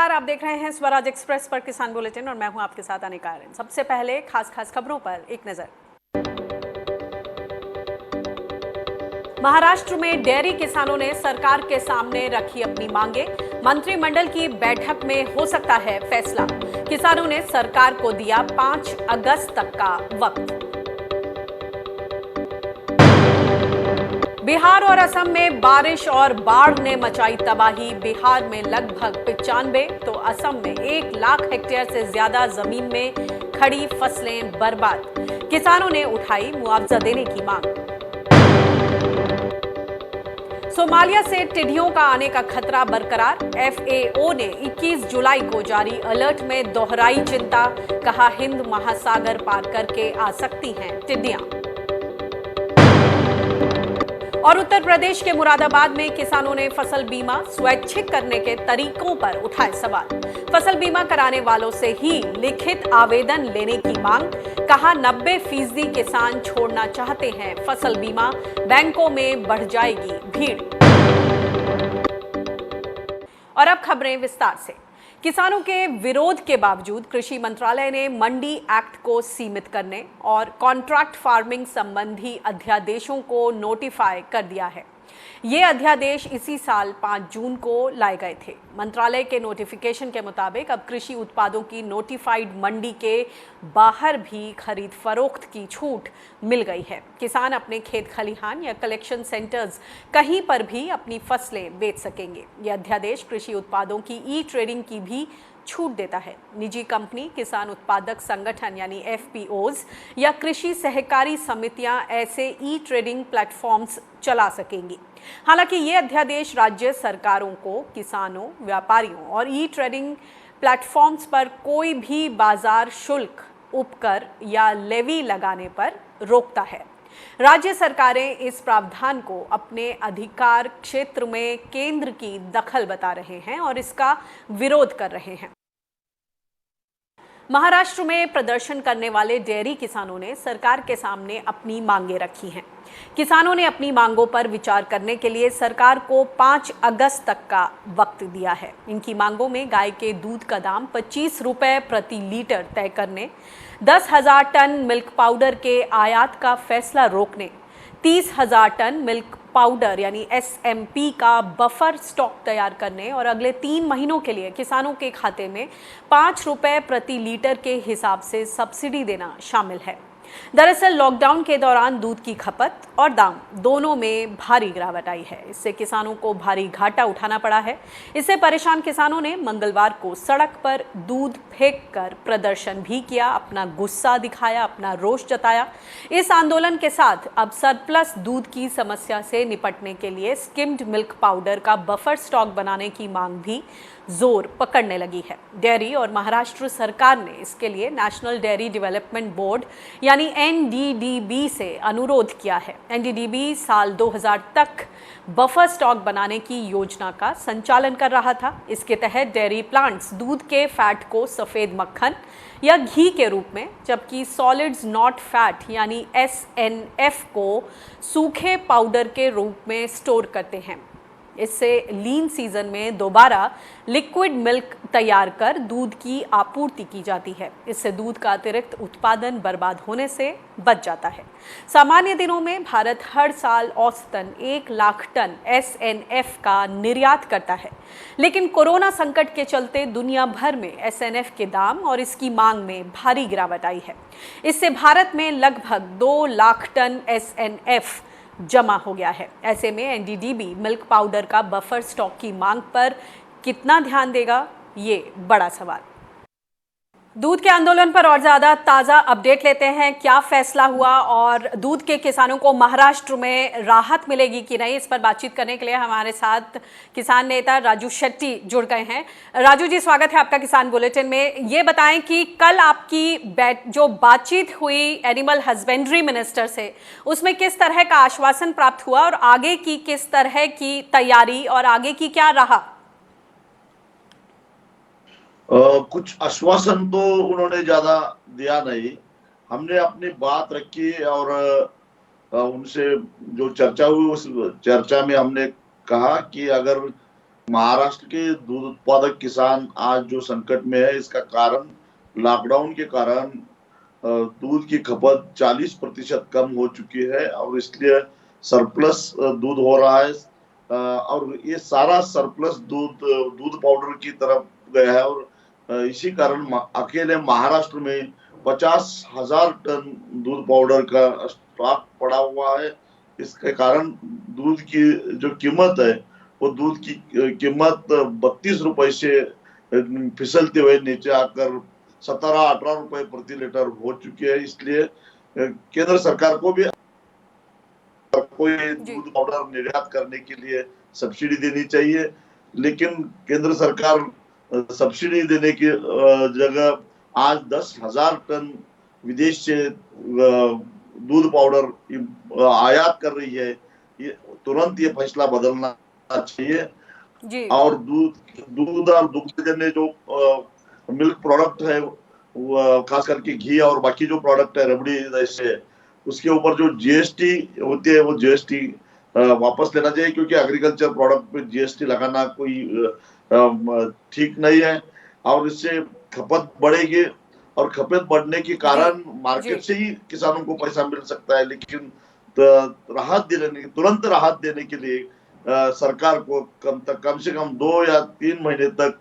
नमस्कार, आप देख रहे हैं स्वराज एक्सप्रेस पर किसान बुलेटिन और मैं हूं आपके साथ अनिका आर्यन। सबसे पहले खास खबरों पर एक नजर। महाराष्ट्र में डेयरी किसानों ने सरकार के सामने रखी अपनी मांगे। मंत्रिमंडल की बैठक में हो सकता है फैसला। किसानों ने सरकार को दिया 5 अगस्त तक का वक्त। बिहार और असम में बारिश और बाढ़ ने मचाई तबाही। बिहार में लगभग 95 तो असम में 1 लाख हेक्टेयर से ज्यादा जमीन में खड़ी फसलें बर्बाद। किसानों ने उठाई मुआवजा देने की मांग। सोमालिया से टिड्डियों का आने का खतरा बरकरार। FAO ने 21 जुलाई को जारी अलर्ट में दोहराई चिंता। कहा हिंद महासागर पार करके आ सकती हैं टिड्डियां। और उत्तर प्रदेश के मुरादाबाद में किसानों ने फसल बीमा स्वैच्छिक करने के तरीकों पर उठाए सवाल। फसल बीमा कराने वालों से ही लिखित आवेदन लेने की मांग। कहा 90% किसान छोड़ना चाहते हैं फसल बीमा। बैंकों में बढ़ जाएगी भीड़। और अब खबरें विस्तार से। किसानों के विरोध के बावजूद कृषि मंत्रालय ने मंडी एक्ट को सीमित करने और कॉन्ट्रैक्ट फार्मिंग संबंधी अध्यादेशों को नोटिफाई कर दिया है। ये अध्यादेश इसी साल 5 जून को लाए गए थे। मंत्रालय के नोटिफिकेशन के मुताबिक अब कृषि उत्पादों की नोटिफाइड मंडी के बाहर भी खरीद फरोख्त की छूट मिल गई है। किसान अपने खेत खलिहान या कलेक्शन सेंटर्स कहीं पर भी अपनी फसलें बेच सकेंगे। यह अध्यादेश कृषि उत्पादों की ई-ट्रेडिंग की भी छूट देता है। निजी कंपनी, किसान उत्पादक संगठन यानी FPOs या कृषि सहकारी समितियां ऐसे ई-ट्रेडिंग प्लेटफॉर्म्स चला सकेंगी। हालांकि ये अध्यादेश राज्य सरकारों को किसानों, व्यापारियों और ई-ट्रेडिंग प्लेटफॉर्म्स पर कोई भी बाजार शुल्क, उपकर या लेवी लगाने पर रोकता है। राज्य सरकारें इस प्रावधान को अपने अधिकार क्षेत्र में केंद्र की दखल बता रहे हैं और इसका विरोध कर रहे हैं। महाराष्ट्र में प्रदर्शन करने वाले डेयरी किसानों ने सरकार के सामने अपनी मांगें रखी हैं। किसानों ने अपनी मांगों पर विचार करने के लिए सरकार को 5 अगस्त तक का वक्त दिया है। इनकी मांगों में गाय के दूध का दाम 25 रुपए प्रति लीटर तय करने, 10,000 टन मिल्क पाउडर के आयात का फैसला रोकने, 30,000 टन मिल्क पाउडर यानी SMP का बफर स्टॉक तैयार करने और अगले 3 महीनों के लिए किसानों के खाते में 5 रुपए प्रति लीटर के हिसाब से सब्सिडी देना शामिल है। दरअसल लॉकडाउन के दौरान दूध की खपत और दाम दोनों में भारी गिरावट आई है। इससे किसानों को भारी घाटा उठाना पड़ा है। इससे परेशान किसानों ने मंगलवार को सड़क पर दूध फेंककर प्रदर्शन भी किया, अपना गुस्सा दिखाया, अपना रोष जताया। इस आंदोलन के साथ अब सरप्लस दूध की समस्या से निपटने के लिए स्किम्ड मिल्क पाउडर का बफर स्टॉक बनाने की मांग भी जोर पकड़ने लगी है। डेयरी और महाराष्ट्र सरकार ने इसके लिए नेशनल डेयरी डेवलपमेंट बोर्ड यानी NDDB से अनुरोध किया है। NDDB साल 2000 तक बफर स्टॉक बनाने की योजना का संचालन कर रहा था। इसके तहत डेयरी प्लांट्स दूध के फैट को सफेद मक्खन या घी के रूप में, जबकि सॉलिड्स नॉट फैट यानी SNF को सूखे पाउडर के रूप में स्टोर करते हैं। इससे लीन सीजन में दोबारा लिक्विड मिल्क तैयार कर दूध की आपूर्ति की जाती है। इससे दूध का अतिरिक्त उत्पादन बर्बाद होने से बच जाता है। सामान्य दिनों में भारत हर साल औसतन 1 लाख टन SNF का निर्यात करता है, लेकिन कोरोना संकट के चलते दुनिया भर में SNF के दाम और इसकी मांग में भारी गिरावट आई है। इससे भारत में लगभग 2 लाख टन SNF जमा हो गया है। ऐसे में NDDB मिल्क पाउडर का बफर स्टॉक की मांग पर कितना ध्यान देगा, ये बड़ा सवाल। दूध के आंदोलन पर और ज्यादा ताजा अपडेट लेते हैं। क्या फैसला हुआ और दूध के किसानों को महाराष्ट्र में राहत मिलेगी कि नहीं, इस पर बातचीत करने के लिए हमारे साथ किसान नेता राजू शेट्टी जुड़ गए हैं। राजू जी, स्वागत है आपका किसान बुलेटिन में। ये बताएं कि कल आपकी जो बातचीत हुई एनिमल हस्बेंड्री मिनिस्टर से, उसमें किस तरह का आश्वासन प्राप्त हुआ और आगे की किस तरह की तैयारी और आगे की क्या रहा? कुछ आश्वासन तो उन्होंने ज्यादा दिया नहीं। हमने अपनी बात रखी और उनसे जो चर्चा हुई उस चर्चा में हमने कहा कि अगर महाराष्ट्र के दूध उत्पादक किसान आज जो संकट में है, इसका कारण लॉकडाउन के कारण दूध की खपत 40% कम हो चुकी है और इसलिए सरप्लस दूध हो रहा है। और ये सारा सरप्लस दूध पाउडर की तरफ गया है और इसी कारण अकेले महाराष्ट्र में 50,000 टन दूध पाउडर का स्टॉक पड़ा हुआ है। इसके कारण दूध की जो कीमत है, वो दूध की कीमत 32 रुपए से फिसलते हुए नीचे आकर 17-18 रुपए प्रति लीटर हो चुकी है। इसलिए केंद्र सरकार को भी कोई दूध पाउडर निर्यात करने के लिए सब्सिडी देनी चाहिए, लेकिन केंद्र सरकार सब्सिडी देने की जगह आज 10,000 टन विदेश से दूध पाउडर आयात कर रही है। ये तुरंत ये फैसला बदलना चाहिए जी। और दूध और दुग्धजन्य जो मिल्क प्रोडक्ट है, खास करके घी और बाकी जो प्रोडक्ट है रबड़ी जैसे, उसके ऊपर जो जीएसटी होती है वो जीएसटी वापस लेना चाहिए, क्योंकि एग्रीकल्चर प्रोडक्ट पे जीएसटी लगाना कोई ठीक नहीं है और इससे खपत बढ़ेगी और खपत बढ़ने के कारण मार्केट से ही किसानों को पैसा मिल सकता है। लेकिन तुरंत राहत देने के लिए सरकार को कम से कम 2 या 3 महीने तक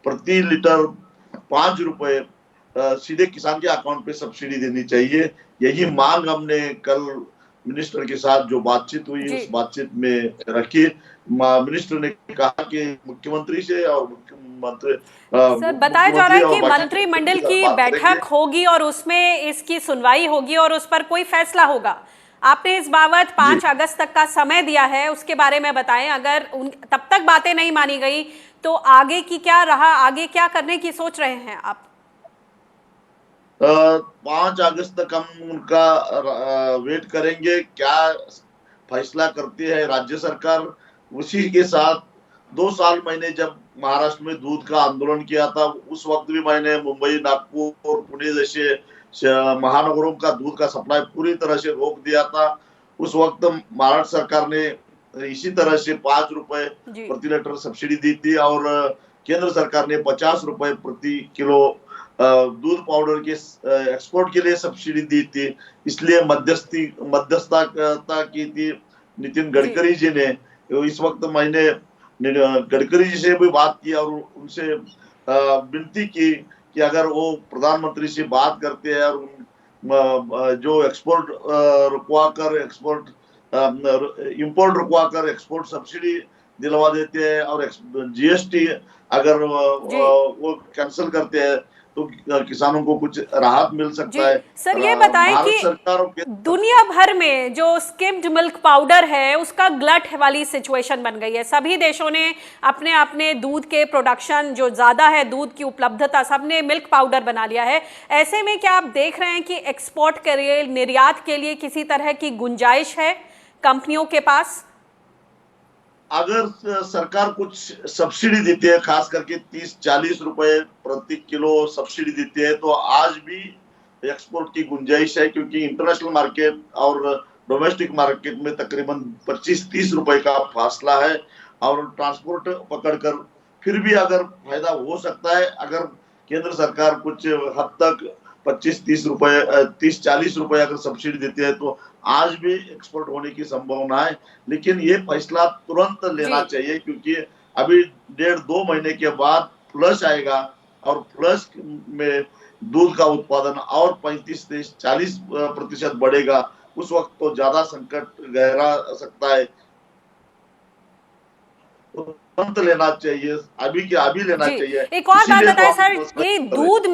प्रति लीटर 5 रुपए सीधे किसान के अकाउंट पे सब्सिडी देनी चाहिए। यही मांग हमने कल मिनिस्टर के साथ जो बातचीत हुई उस बातचीत में रखी। मिनिस्टर ने कहा कि मुख्यमंत्री से और सर बताया जा रहा है कि मंत्रिमंडल की बैठक होगी और उसमें इसकी सुनवाई होगी और उस पर कोई फैसला होगा। आपने इस बाबत 5 अगस्त तक का समय दिया है, उसके बारे में बताएं। अगर तब तक बातें नहीं मानी गई तो आगे की क्या रहा, आगे क्या करने की सोच रहे हैं आप? 5 अगस्त तक हम उनका वेट करेंगे, क्या फैसला करती है राज्य सरकार। उसी के साथ 2 साल मैंने जब महाराष्ट्र में दूध का आंदोलन किया था, उस वक्त भी मैंने मुंबई, नागपुर और पुणे जैसे महानगरों का दूध का सप्लाई पूरी तरह से रोक दिया था। उस वक्त महाराष्ट्र सरकार ने इसी तरह से 5 रुपए प्रति लीटर सब्सिडी दी थी और केंद्र सरकार ने 50 रुपए प्रति किलो दूध पाउडर के एक्सपोर्ट के लिए सब्सिडी दी थी। इसलिए मध्यस्थता की थी नितिन गडकरी जी ने। इस वक्त मैंने गडकरी जी से भी बात की और उनसे विनती की कि अगर वो प्रधानमंत्री से बात करते हैं और जो एक्सपोर्ट रुकवा कर इंपोर्ट रुकवा कर एक्सपोर्ट सब्सिडी दिलवा देते हैं और जीएसटी अगर वो कैंसिल करते हैं तो किसानों को कुछ राहत मिल सकता है। सर ये बताएं कि दुनिया भर में जो स्किम्ड मिल्क पाउडर है उसका ग्लट वाली सिचुएशन बन गई है। सभी देशों ने अपने अपने दूध के प्रोडक्शन जो ज्यादा है, दूध की उपलब्धता, सबने मिल्क पाउडर बना लिया है। ऐसे में क्या आप देख रहे हैं कि एक्सपोर्ट के लिए, निर्यात के लिए किसी तरह की गुंजाइश है कंपनियों के पास? अगर सरकार कुछ सब्सिडी देती है, खास करके 30-40 रुपए प्रति किलो सब्सिडी देती है, तो आज भी एक्सपोर्ट की गुंजाइश है, क्योंकि इंटरनेशनल मार्केट और डोमेस्टिक मार्केट में तकरीबन 25-30 रुपए का फासला है और ट्रांसपोर्ट पकड़कर फिर भी अगर फायदा हो सकता है। अगर केंद्र सरकार कुछ हद तक 30-40 रुपए अगर सब्सिडी देती है तो आज भी एक्सपोर्ट होने की संभावना है। लेकिन ये फैसला तुरंत लेना चाहिए, क्योंकि अभी 1.5-2 महीने के बाद फ्लश आएगा और फ्लश में दूध का उत्पादन और 35-40% बढ़ेगा। उस वक्त तो ज्यादा संकट गहरा सकता है। तुरंत लेना चाहिए, अभी के अभी लेना चाहिए। एक और बात बताएं सर, ये दूध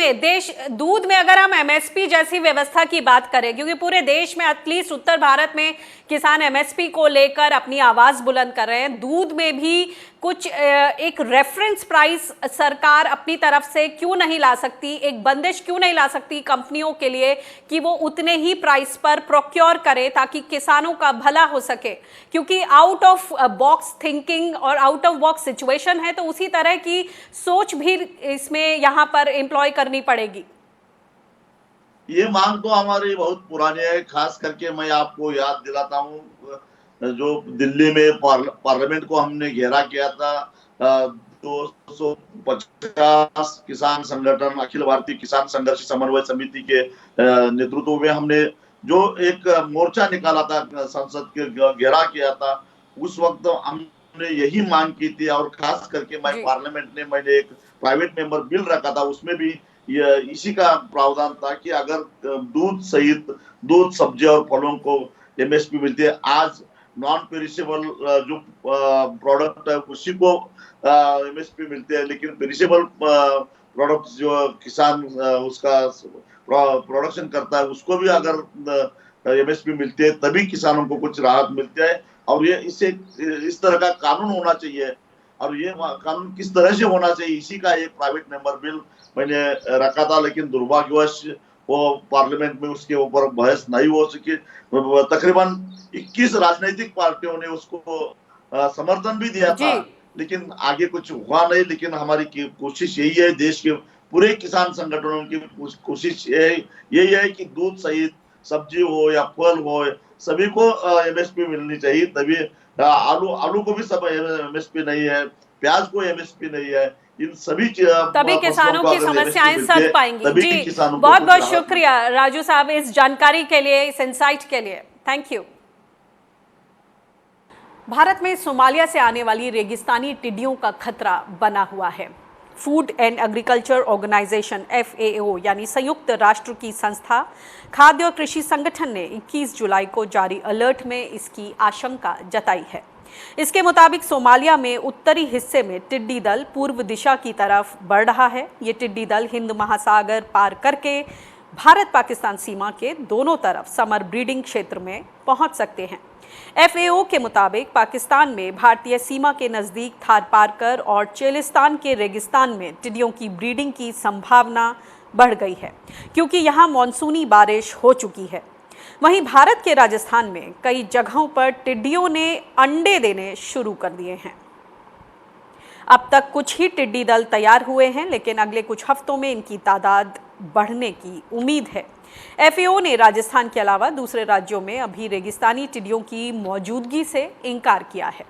में अगर हम एमएसपी जैसी व्यवस्था की बात करें, क्योंकि पूरे देश में एटलीस्ट उत्तर भारत में किसान एमएसपी को लेकर अपनी आवाज बुलंद कर रहे हैं, दूध में भी कुछ एक रेफरेंस प्राइस सरकार अपनी तरफ से क्यों नहीं ला सकती, एक बंदिश क्यों नहीं ला सकती कंपनियों के लिए कि वो उतने ही प्राइस पर प्रोक्योर करे ताकि किसानों का भला हो सके? क्योंकि आउट ऑफ बॉक्स थिंकिंग और आउट ऑफ बॉक्स सिचुएशन है, तो उसी तरह की सोच भी इसमें यहाँ पर एम्प्लॉय करनी पड़ेगी। ये मांग तो हमारी बहुत पुरानी है। खास करके मैं आपको याद दिलाता हूँ, जो दिल्ली में पार्लियामेंट को हमने घेरा किया था 250 किसान संगठन, अखिल भारतीय किसान संघर्ष समन्वय समिति के नेतृत्व में हमने जो एक मोर्चा निकाला था, संसद के घेरा किया था, उस वक्त हमने यही मांग की थी। और खास करके पार्लियामेंट में मैंने एक प्राइवेट मेंबर बिल रखा था, उसमें भी इसी का प्रावधान था कि अगर दूध सहित दूध, सब्जी और फलों को एमएसपी मिलती है। आज नॉन पेरिशेबल जो प्रोडक्ट है उसी को एमएसपी मिलते हैं, लेकिन पेरिशेबल प्रोडक्ट जो किसान उसका प्रोडक्शन करता है उसको भी अगर एमएसपी मिलती है तभी किसानों को कुछ राहत मिलती है। और ये इस तरह का कानून होना चाहिए। और ये कानून किस तरह से होना चाहिए, इसी का एक प्राइवेट मेंबर बिल मैंने रखा था, लेकिन दुर्भाग्यवश वो पार्लियामेंट में उसके ऊपर बहस नहीं हो सकी। तकरीबन 21 राजनीतिक पार्टियों ने उसको समर्थन भी दिया था, लेकिन आगे कुछ हुआ नहीं। लेकिन हमारी कोशिश यही है, देश के पूरे किसान संगठनों की कोशिश यही है कि दूध सहित सब्जी हो या फल हो, सभी को एमएसपी मिलनी चाहिए। तभी आलू को भी सब एमएसपी नहीं है, प्याज को एमएसपी नहीं है, इन सभी तभी किसानों की समस्याएं सध पाएंगी। जी, बहुत बहुत शुक्रिया राजू साहब इस जानकारी के लिए, इस इंसाइट के लिए। Thank you. भारत में सोमालिया से आने वाली रेगिस्तानी टिड्डियों का खतरा बना हुआ है। Food and agriculture organization FAO यानी संयुक्त राष्ट्र की संस्था खाद्य और कृषि संगठन ने 21 जुलाई को जारी अलर्ट में इसकी आशंका जताई है। इसके मुताबिक सोमालिया में उत्तरी हिस्से में टिड्डी दल पूर्व दिशा की तरफ बढ़ रहा है। ये टिड्डी दल हिंद महासागर पार करके भारत पाकिस्तान सीमा के दोनों तरफ समर ब्रीडिंग क्षेत्र में पहुंच सकते हैं। FAO के मुताबिक पाकिस्तान में भारतीय सीमा के नज़दीक थार पारकर और चेलिस्तान के रेगिस्तान में टिड्डियों की ब्रीडिंग की संभावना बढ़ गई है, क्योंकि यहाँ मानसूनी बारिश हो चुकी है। वहीं भारत के राजस्थान में कई जगहों पर टिड्डियों ने अंडे देने शुरू कर दिए हैं। अब तक कुछ ही टिड्डी दल तैयार हुए हैं, लेकिन अगले कुछ हफ्तों में इनकी तादाद बढ़ने की उम्मीद है। FAO ने राजस्थान के अलावा दूसरे राज्यों में अभी रेगिस्तानी टिड्डियों की मौजूदगी से इनकार किया है।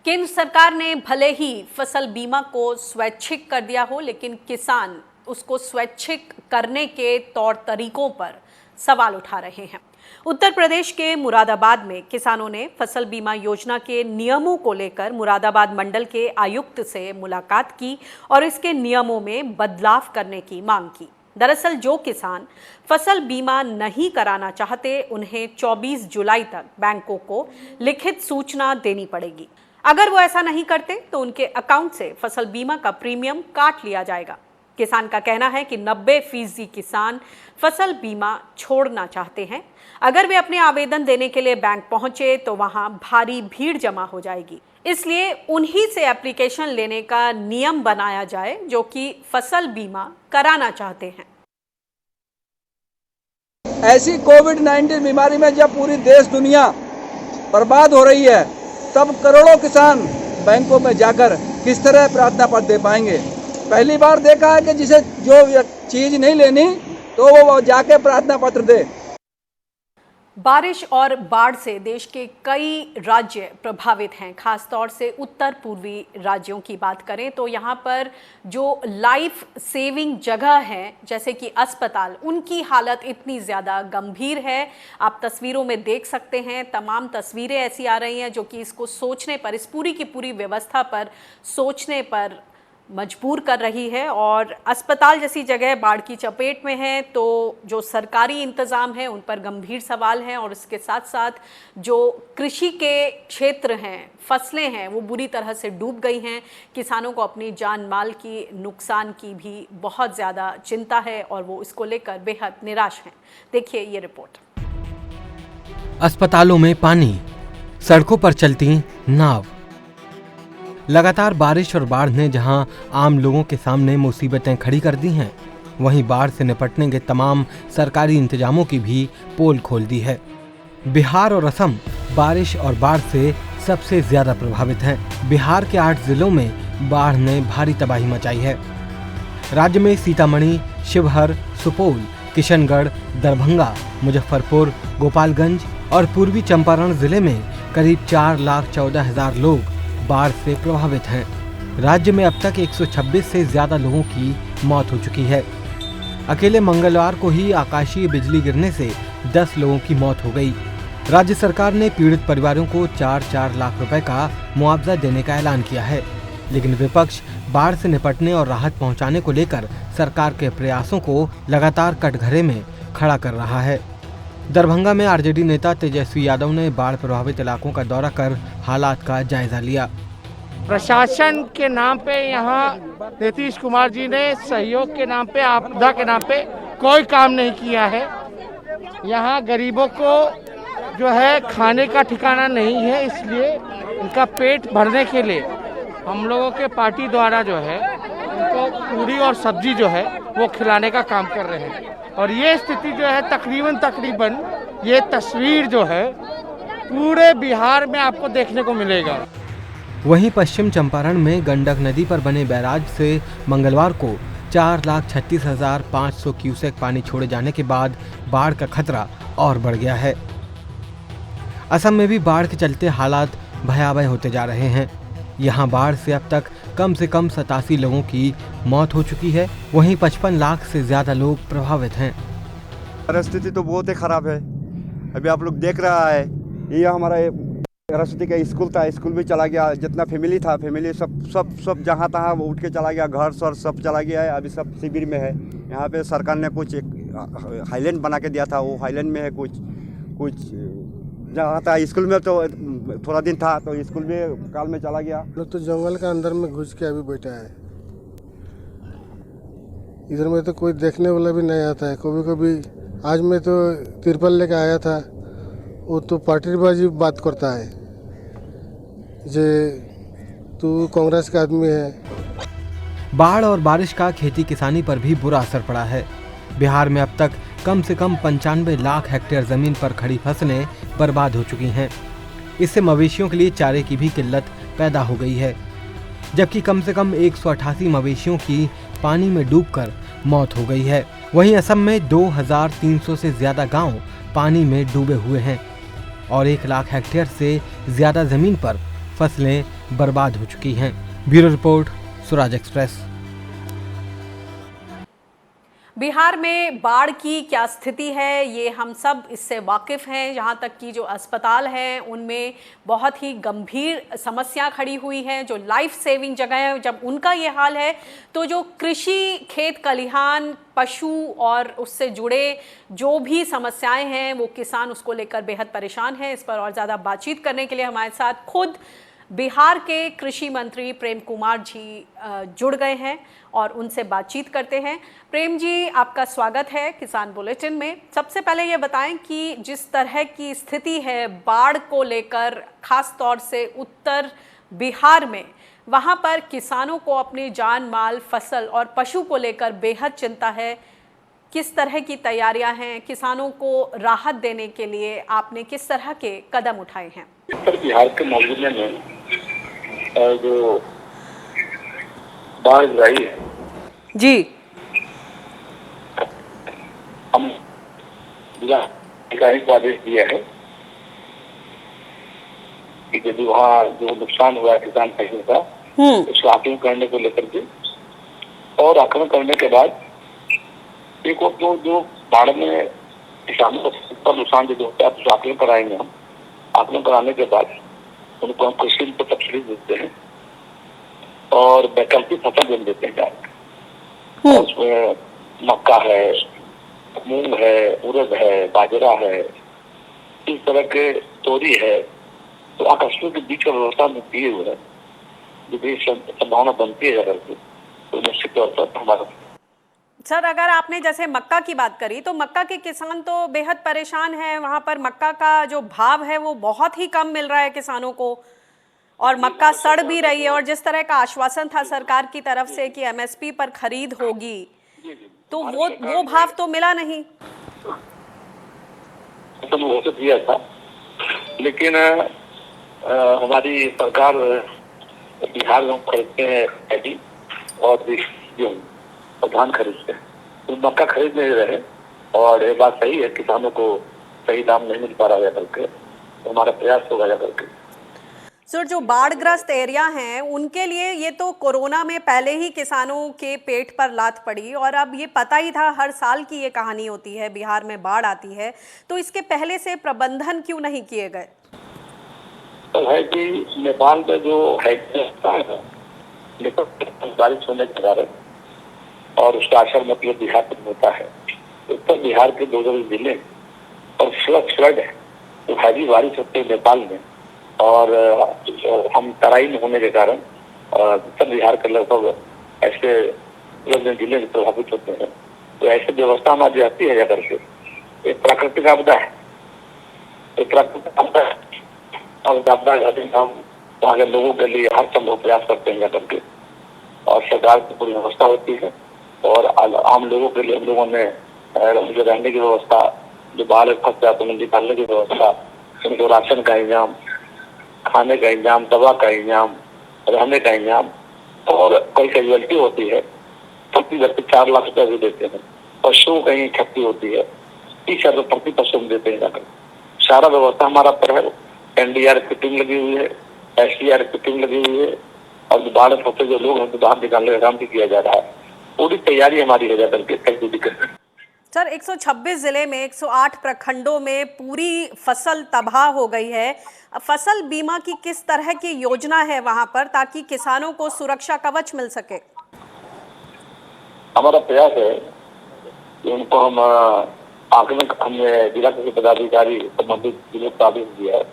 केंद्र सरकार ने भले ही फसल बीमा को स्वैच्छिक कर दिया हो, लेकिन किसान उसको स्वैच्छिक करने के तौर तरीकों पर सवाल उठा रहे हैं। उत्तर प्रदेश के मुरादाबाद में किसानों ने फसल बीमा योजना के नियमों को लेकर मुरादाबाद मंडल के आयुक्त से मुलाकात की और इसके नियमों में बदलाव करने की मांग की। दरअसल जो किसान फसल बीमा नहीं कराना चाहते, उन्हें 24 जुलाई तक बैंकों को लिखित सूचना देनी पड़ेगी। अगर वो ऐसा नहीं करते तो उनके अकाउंट से फसल बीमा का प्रीमियम काट लिया जाएगा। किसान का कहना है कि 90% किसान फसल बीमा छोड़ना चाहते हैं। अगर वे अपने आवेदन देने के लिए बैंक पहुंचे तो वहां भारी भीड़ जमा हो जाएगी, इसलिए उन्हीं से एप्लीकेशन लेने का नियम बनाया जाए जो कि फसल बीमा कराना चाहते हैं। ऐसी कोविड-19 बीमारी में जब पूरी देश दुनिया बर्बाद हो रही है, तब करोड़ों किसान बैंकों में जाकर किस तरह प्रार्थना पत्र दे पाएंगे। पहली बार देखा है कि जिसे जो चीज नहीं लेनी तो वो जाके प्रार्थना पत्र दे। बारिश और बाढ़ से देश के कई राज्य प्रभावित हैं। खास तौर से उत्तर पूर्वी राज्यों की बात करें तो यहाँ पर जो लाइफ सेविंग जगह हैं, जैसे कि अस्पताल, उनकी हालत इतनी ज़्यादा गंभीर है। आप तस्वीरों में देख सकते हैं, तमाम तस्वीरें ऐसी आ रही हैं जो कि इसको सोचने पर, इस पूरी की पूरी व्यवस्था पर सोचने पर मजबूर कर रही है। और अस्पताल जैसी जगह बाढ़ की चपेट में है तो जो सरकारी इंतज़ाम है उन पर गंभीर सवाल हैं। और इसके साथ साथ जो कृषि के क्षेत्र हैं, फसलें हैं, वो बुरी तरह से डूब गई हैं। किसानों को अपनी जान माल की नुकसान की भी बहुत ज़्यादा चिंता है और वो इसको लेकर बेहद निराश हैं। देखिए ये रिपोर्ट। अस्पतालों में पानी, सड़कों पर चलती नाव। लगातार बारिश और बाढ़ ने जहां आम लोगों के सामने मुसीबतें खड़ी कर दी हैं, वहीं बाढ़ से निपटने के तमाम सरकारी इंतजामों की भी पोल खोल दी है। बिहार और असम बारिश और बाढ़ से सबसे ज्यादा प्रभावित हैं। बिहार के 8 जिलों में बाढ़ ने भारी तबाही मचाई है। राज्य में सीतामढ़ी, शिवहर, सुपौल, किशनगढ़, दरभंगा, मुजफ्फरपुर, गोपालगंज और पूर्वी चंपारण जिले में करीब 4,14,000 लोग बाढ़ से प्रभावित हैं। राज्य में अब तक 126 से ज्यादा लोगों की मौत हो चुकी है। अकेले मंगलवार को ही आकाशीय बिजली गिरने से 10 लोगों की मौत हो गई। राज्य सरकार ने पीड़ित परिवारों को 4-4 लाख रुपए का मुआवजा देने का ऐलान किया है, लेकिन विपक्ष बाढ़ से निपटने और राहत पहुंचाने को लेकर सरकार के प्रयासों को लगातार कटघरे में खड़ा कर रहा है। दरभंगा में आरजेडी नेता तेजस्वी यादव ने बाढ़ प्रभावित इलाकों का दौरा कर हालात का जायजा लिया। प्रशासन के नाम पे यहाँ नीतीश कुमार जी ने सहयोग के नाम पे, आपदा के नाम पे कोई काम नहीं किया है। यहाँ गरीबों को जो है खाने का ठिकाना नहीं है, इसलिए उनका पेट भरने के लिए हम लोगों के पार्टी द्वारा जो है उनको पूरी और सब्जी जो है वो खिलाने का काम कर रहे हैं। और ये स्थिति जो है तकरीबन ये तस्वीर जो है पूरे बिहार में आपको देखने को मिलेगा। वहीं पश्चिम चंपारण में गंडक नदी पर बने बैराज से मंगलवार को 4,36,500 क्यूसेक पानी छोड़े जाने के बाद बाढ़ का खतरा और बढ़ गया है। असम में भी बाढ़ के चलते हालात भयावह होते जा रहे हैं। यहाँ बाढ़ से अब तक कम से कम 87 लोगों की मौत हो चुकी है। वहीं 55 लाख से ज्यादा लोग प्रभावित हैं। परिस्थिति तो बहुत ही खराब है। अभी आप लोग देख रहा है, ये हमारा सरस्वती का स्कूल था, स्कूल भी चला गया। जितना फैमिली था, फैमिली सब जहाँ तहाँ उठ के चला गया, घर सर सब चला गया है। अभी सब शिविर में है। यहाँ पे सरकार ने कुछ एक हाईलैंड बना के दिया था, वो हाईलैंड में है। कुछ जहाँ था स्कूल में तो थोड़ा दिन था, तो स्कूल में काल में चला गया। लोग तो जंगल के अंदर में घुस के अभी बैठा है। इधर में तो कोई देखने वाला भी नहीं आता है। कभी आज मैं तो तिरपल लेके आया था, वो तो पार्टीबाजी बात करता है जे तू कांग्रेस का आदमी है। बाढ़ और बारिश का खेती किसानी पर भी बुरा असर पड़ा है। बिहार में अब तक कम से कम 95 लाख हेक्टेयर जमीन पर खड़ी फसलें बर्बाद हो चुकी हैं। इससे मवेशियों के लिए चारे की भी किल्लत पैदा हो गई है, जबकि कम से कम 188 मवेशियों की पानी में डूबकर मौत हो गई है। वहीं असम में 2300 से ज्यादा गांव पानी में डूबे हुए हैं और 1 लाख हेक्टेयर से ज्यादा जमीन पर फसलें बर्बाद हो चुकी हैं। Bureau report, Swaraj express. Bihar में बाढ़ की क्या स्थिति है, ये हम सब इससे वाकिफ़ हैं। यहाँ तक कि जो अस्पताल हैं उनमें बहुत ही गंभीर समस्या खड़ी हुई है। जो लाइफ सेविंग जगह है, जब उनका ये हाल है तो जो कृषि, खेत खलिहान, पशु और उससे जुड़े जो भी समस्याएं हैं वो किसान उसको लेकर बेहद परेशान हैं। इस पर और ज़्यादा बातचीत करने के लिए हमारे साथ खुद बिहार के कृषि मंत्री प्रेम कुमार जी जुड़ गए हैं और उनसे बातचीत करते हैं। प्रेम जी, आपका स्वागत है किसान बुलेटिन में। सबसे पहले ये बताएं कि जिस तरह की स्थिति है बाढ़ को लेकर, खास तौर से उत्तर बिहार में, वहाँ पर किसानों को अपनी जान माल, फसल और पशु को लेकर बेहद चिंता है। किस तरह की तैयारियां हैं? किसानों को राहत देने के लिए आपने किस तरह के कदम उठाए हैं? उत्तर बिहार के मामले में जो बाढ़ आई है जी, हम जिला अधिकारी को आदेश दिया है कि यदि वहाँ जो नुकसान हुआ है किसान फसल का, उसका आकलन करने को लेकर के, और आकलन करने के बाद एक जो बाढ़ में किसानों का नुकसान जो होता है उसका आकलन कराएंगे हम। आकलन कराने के बाद उनको हम कृषि को सब्सिडी देते हैं और वैकल्पिक फसल बन देते हैं डायरेक्ट। और उसमें मक्का है, मूंग है, उड़द है, बाजरा है, इस तरह के तोरी है। तो आकस्मिक के बीच का व्यवस्था में दिए हुए है, यदि संभावना बनती है अगर तो निश्चित तौर पर हमारा। सर, अगर आपने जैसे मक्का की बात करी तो मक्का के किसान तो बेहद परेशान हैं। वहाँ पर मक्का का जो भाव है वो बहुत ही कम मिल रहा है किसानों को, और मक्का सड़ भी रही है। और जिस तरह का आश्वासन था सरकार की तरफ से कि एमएसपी पर खरीद होगी, तो वो भाव तो मिला नहीं। तो दिया था, लेकिन हमारी सरकार बिहार में खरीदते हैं और गेहूँ और धान खरीदते हैं, तो मक्का खरीद नहीं रहे। और ये बात सही है, किसानों को सही दाम नहीं मिल पा रहा है करके, तो हमारा प्रयास होगा जा करके। सर, जो बाढ़ग्रस्त एरिया हैं उनके लिए ये तो कोरोना में पहले ही किसानों के पेट पर लात पड़ी, और अब ये पता ही था, हर साल की ये कहानी होती है, बिहार में बाढ़ आती है, तो इसके पहले से प्रबंधन क्यों नहीं किए गए? तो है कि नेपाल में जो है बारिश होने के कारण और उसका असर मतलब बिहार में होता है। उत्तर बिहार के 2 जिले और फ्लड है, तो हैवी बारिश होती है नेपाल में, और हम तराई में होने के कारण उत्तर बिहार के लगभग ऐसे जिले प्रभावित होते हैं। तो ऐसी व्यवस्था हमारी रहती है जाकर के। एक प्राकृतिक आपदा है, एक प्राकृतिक आपदा है, और आपदा हम वहाँ के लोगों के लिए हर संभव प्रयास करते हैं जाकर के, और सरकार की पूरी व्यवस्था होती है, और आम लोगों के लिए हम लोगों ने उनके रहने की व्यवस्था, जो बाहर फंस जाते हैं उन्हें निकालने की व्यवस्था, उनको राशन का इंतजाम, खाने का इंतजाम, दवा का इंतजाम, रहने का इंतजाम, और कोई कैजुअलिटी होती है प्रति व्यक्ति 4 लाख रुपया भी देते हैं। पशुओं कहीं क्षति होती है 30,000 रुपये प्रति पशु देते हैं जाकर। सारा व्यवस्था हमारा पर है। NDRF की टीम लगी हुई है, SDRF की टीम लगी हुई है, और बाढ़ फंसे जो लोग हैं उनको बाहर निकालने का काम भी किया जा रहा है। पूरी तैयारी हमारी है जाकर के, कोई दिक्कत नहीं। सर, 126 जिले में 108 प्रखंडों में पूरी फसल तबाह हो गई है। फसल बीमा की किस तरह की योजना है वहां पर, ताकि किसानों को सुरक्षा कवच मिल सके? हमारा प्रयास है कि उनको हम आकलन, हमने जिला कृषि पदाधिकारी संबंधित जिले को आदेश दिया है,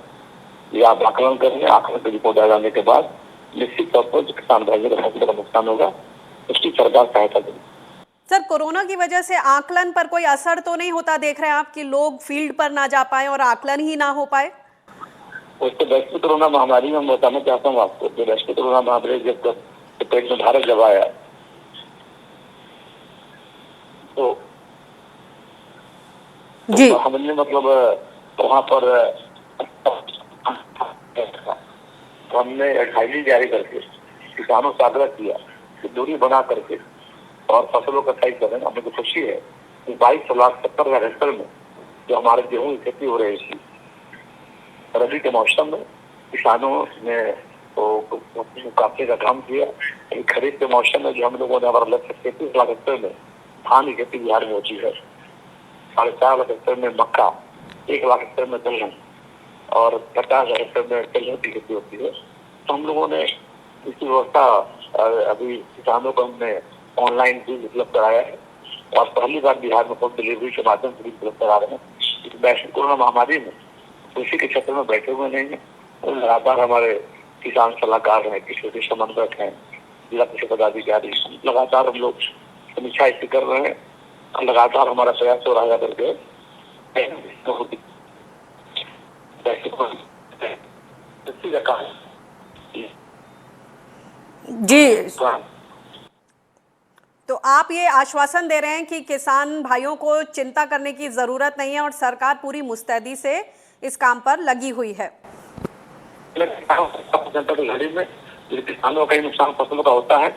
ये आप आकलन करेंगे। आकलन की रिपोर्ट आ जाने के बाद निश्चित तौर पर किसान भाइयों को फसल का नुकसान होगा, उसकी सरकार सहायता देगी। सर, कोरोना की वजह से आकलन पर कोई असर तो नहीं होता, देख रहे हैं आप कि लोग फील्ड पर ना जा पाए और आकलन ही ना हो पाए? उसको वैश्विक कोरोना महामारी में मैं बताना चाहता हूँ आपको, जो वैश्विक कोरोना महामारी जब पेट में भारत जब आया, तो जी हमने मतलब वहाँ पर हमने एडवाइजरी जारी करके किसानों से आग्रह किया कि दूरी बना करके और फसलों का कटाई करें। हमें तो खुशी है कि 22,70,000 हेक्टेयर में जो हमारे गेहूं की खेती हो रही थी रबी के मौसम में, किसानों ने तो काफी का काम किया। खरीफ के मौसम में जो हम लोगों ने हमारा लक्ष्य 33 लाख हेक्टेयर में धान की खेती बिहार में होती है, 4.5 लाख हेक्टेयर में मक्का, 1 लाख हेक्टेयर में दलहन और 50,000 हेक्टेयर में तिलहन की खेती होती है। तो हम लोगों ने इसकी व्यवस्था अभी किसानों को हमने ऑनलाइन भी उपलब्ध कराया है, और पहली बार बिहार में होम डिलीवरी के माध्यम से भी उपलब्ध करा रहे हैं। इस वैश्विक कोरोना महामारी में कृषि के क्षेत्र में बैठे हुए नहीं है, और लगातार हमारे किसान सलाहकार हैं, कृषि समन्वयक हैं, जिला कृषि पदाधिकारी, लगातार हम लोग समीक्षा इसकी कर रहे हैं। लगातार हमारा प्रयास हो रहा है करके जी। तो आप ये आश्वासन दे रहे हैं कि किसान भाइयों को चिंता करने की जरूरत नहीं है और सरकार पूरी मुस्तैदी से इस काम पर लगी हुई है। में किसानों का नुकसान फसलों का होता है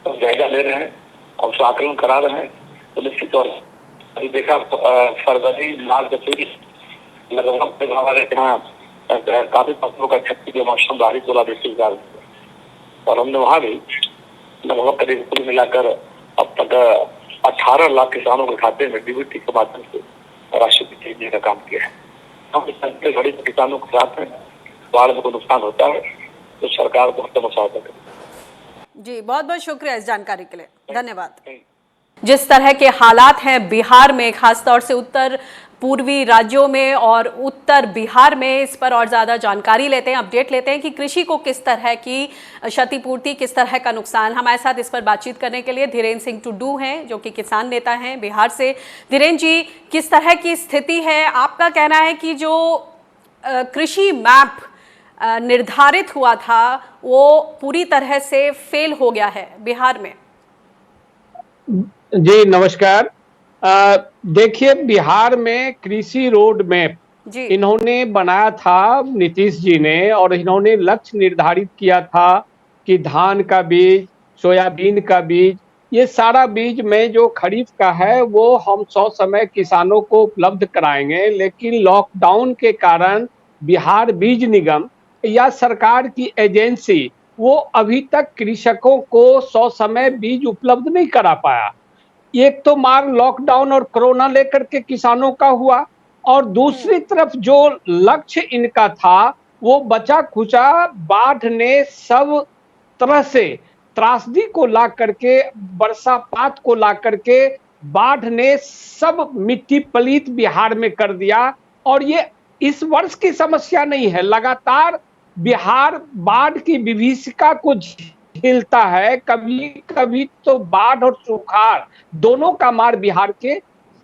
तो जायजा ले रहे हैं और उसका आकलन करा रहे हैं। तो निश्चित तौर अभी देखा फरवरी मार्च लगभग हमारे यहाँ काफी फसलों का क्षति के मौसम बारिश ओलावृष्टि के कारण, और हमने वहाँ भी लगभग करीब कुल मिलाकर अब तक 18 लाख किसानों के खाते में DBT के माध्यम से राशि भेजने का काम किया है। हम इस घड़ी किसानों के साथ हैं, बाढ़ में कोई नुकसान होता है तो सरकार को हर सहायता करेगी। जी, बहुत बहुत शुक्रिया इस जानकारी के लिए, धन्यवाद। जिस तरह के हालात हैं बिहार में, खासतौर से उत्तर पूर्वी राज्यों में और उत्तर बिहार में, इस पर और ज़्यादा जानकारी लेते हैं, अपडेट लेते हैं कि कृषि को किस तरह की क्षतिपूर्ति, किस तरह का नुकसान। हमारे साथ इस पर बातचीत करने के लिए धीरेन्द्र सिंह टुड्डू हैं, जो कि किसान नेता हैं बिहार से। धीरेन्द्र जी, किस तरह की स्थिति है? आपका कहना है कि जो कृषि मैप निर्धारित हुआ था वो पूरी तरह से फेल हो गया है बिहार में। जी नमस्कार। देखिए, बिहार में कृषि रोड मैप इन्होंने बनाया था नीतीश जी ने, और इन्होंने लक्ष्य निर्धारित किया था कि धान का बीज, सोयाबीन का बीज, ये सारा बीज में जो खरीफ का है वो हम 100 समय किसानों को उपलब्ध कराएंगे। लेकिन लॉकडाउन के कारण बिहार बीज निगम या सरकार की एजेंसी वो अभी तक कृषकों को ससमय बीज उपलब्ध नहीं करा पाया। एक तो मार लॉकडाउन और कोरोना लेकर के किसानों का हुआ, और दूसरी तरफ जो लक्ष्य इनका था वो बचा खुचा बाढ़ ने सब तरह से त्रासदी को ला करके, बरसापात को ला करके बाढ़ ने सब मिट्टी पलीत बिहार में कर दिया। और ये इस वर्ष की समस्या नहीं है, लगातार बिहार बाढ़ की विभीषिका को झेलता है। कभी कभी तो बाढ़ और सुखाड़ दोनों का मार बिहार के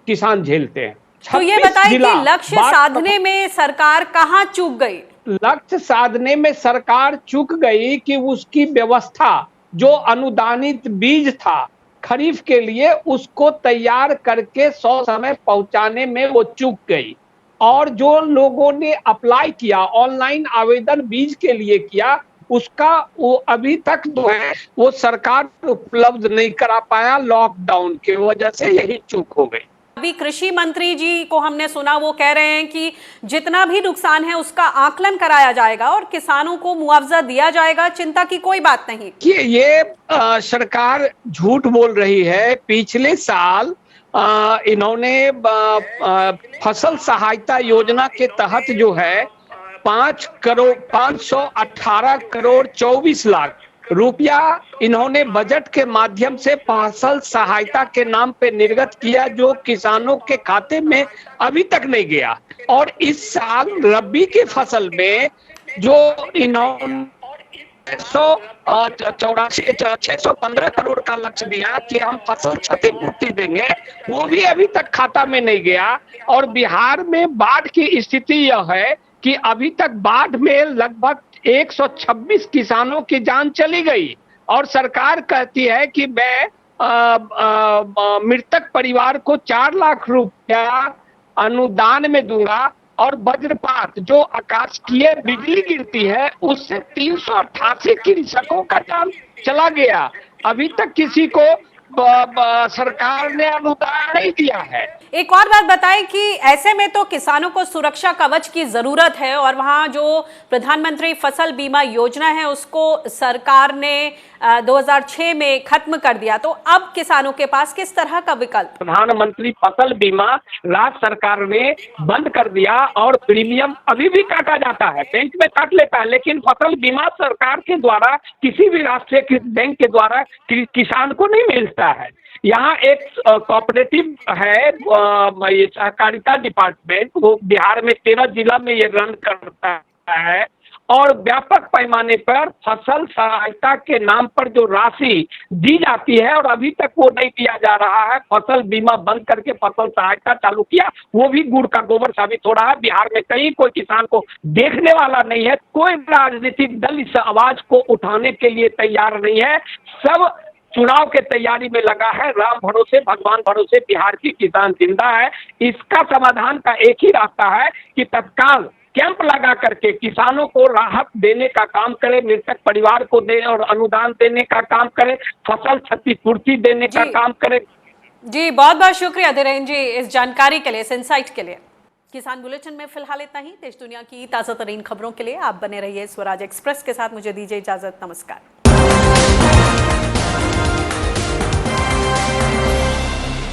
किसान झेलते हैं। तो ये बताइए कि लक्ष्य साधने में सरकार कहाँ चूक गई? लक्ष्य साधने में सरकार चूक गई कि उसकी व्यवस्था, जो अनुदानित बीज था खरीफ के लिए, उसको तैयार करके समय पहुंचाने में वो चूक गई। और जो लोगों ने अप्लाई किया, ऑनलाइन आवेदन बीज के लिए किया, उसका वो अभी तक जो है वो सरकार उपलब्ध नहीं करा पाया। लॉकडाउन की वजह से यही चूक हो गई। अभी कृषि मंत्री जी को हमने सुना, वो कह रहे हैं कि जितना भी नुकसान है उसका आकलन कराया जाएगा और किसानों को मुआवजा दिया जाएगा, चिंता की कोई बात नहीं। कि ये सरकार झूठ बोल रही है। पिछले साल इन्होंने फसल सहायता योजना के तहत जो है 518 करोड़ 24 लाख रुपया इन्होंने बजट के माध्यम से फसल सहायता के नाम पे निर्गत किया, जो किसानों के खाते में अभी तक नहीं गया। और इस साल रबी की फसल में जो इन्होंने 615 करोड़ का लक्ष्य दिया कि हम फसल क्षतिपूर्ति देंगे, वो भी अभी तक खाता में नहीं गया। और बिहार में बाढ़ की स्थिति यह है कि अभी तक बाढ़ में लगभग 126 किसानों की जान चली गई। और सरकार कहती है कि मैं मृतक परिवार को 4 लाख रुपया अनुदान में दूंगा, और वज्रपात जो आकाशीय बिजली गिरती है उससे 388 कृषकों का जान चला गया। अभी तक किसी को सरकार ने अनुदान नहीं दिया है। एक और बात बताएं कि ऐसे में तो किसानों को सुरक्षा कवच की जरूरत है, और वहां जो प्रधानमंत्री फसल बीमा योजना है उसको सरकार ने 2006 में खत्म कर दिया। तो अब किसानों के पास किस तरह का विकल्प? प्रधानमंत्री फसल बीमा राज्य सरकार ने बंद कर दिया, और प्रीमियम अभी भी काटा जाता है, बैंक में काट लेता है, लेकिन फसल बीमा सरकार के द्वारा किसी भी राष्ट्रीय बैंक के द्वारा किसान को नहीं मिलता है। यहाँ एक कोऑपरेटिव है, ये सहकारिता डिपार्टमेंट, वो बिहार में 13 जिला में ये रन करता है, और व्यापक पैमाने पर फसल सहायता के नाम पर जो राशि दी जाती है, और अभी तक वो नहीं दिया जा रहा है। फसल बीमा बंद करके फसल सहायता चालू किया, वो भी गुड़ का गोबर साबित हो रहा है। बिहार में कहीं कोई किसान को देखने वाला नहीं है, कोई राजनीतिक दल इस आवाज को उठाने के लिए तैयार नहीं है। सब चुनाव के तैयारी में लगा है। राम भरोसे भगवान भरोसे बिहार की किसान जिंदा है। इसका समाधान का एक ही रास्ता है कि तत्काल कैंप लगा करके किसानों को राहत देने का काम करे, मृतक परिवार को दे और अनुदान देने का काम करे, फसल क्षतिपूर्ति देने का काम करे। जी बहुत बहुत शुक्रिया धीरेन्द्र जी इस जानकारी के लिए, इस इनसाइट के लिए। किसान बुलेटिन में फिलहाल इतना ही। देश दुनिया की ताजा तरीन खबरों के लिए आप बने रहिए स्वराज एक्सप्रेस के साथ। मुझे दीजिए इजाजत, नमस्कार।